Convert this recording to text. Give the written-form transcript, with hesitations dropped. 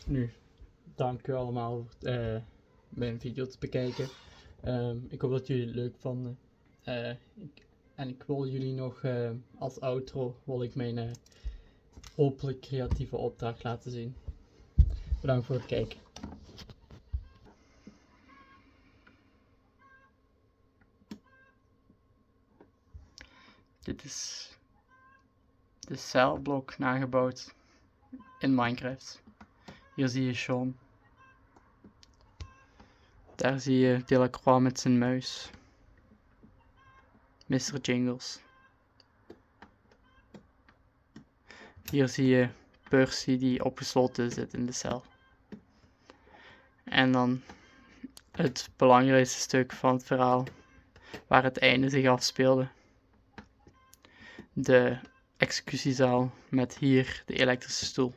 Nu, dank u allemaal voor mijn video te bekijken. Ik hoop dat jullie het leuk vonden. Ik wil jullie nog als outro wil ik mijn hopelijk creatieve opdracht laten zien. Bedankt voor het kijken. Dit is de celblok nagebouwd in Minecraft. Hier zie je Sean. Daar zie je Delacroix met zijn muis. Mr. Jingles. Hier zie je Percy die opgesloten zit in de cel. En dan het belangrijkste stuk van het verhaal, waar het einde zich afspeelde. De executiezaal met hier de elektrische stoel.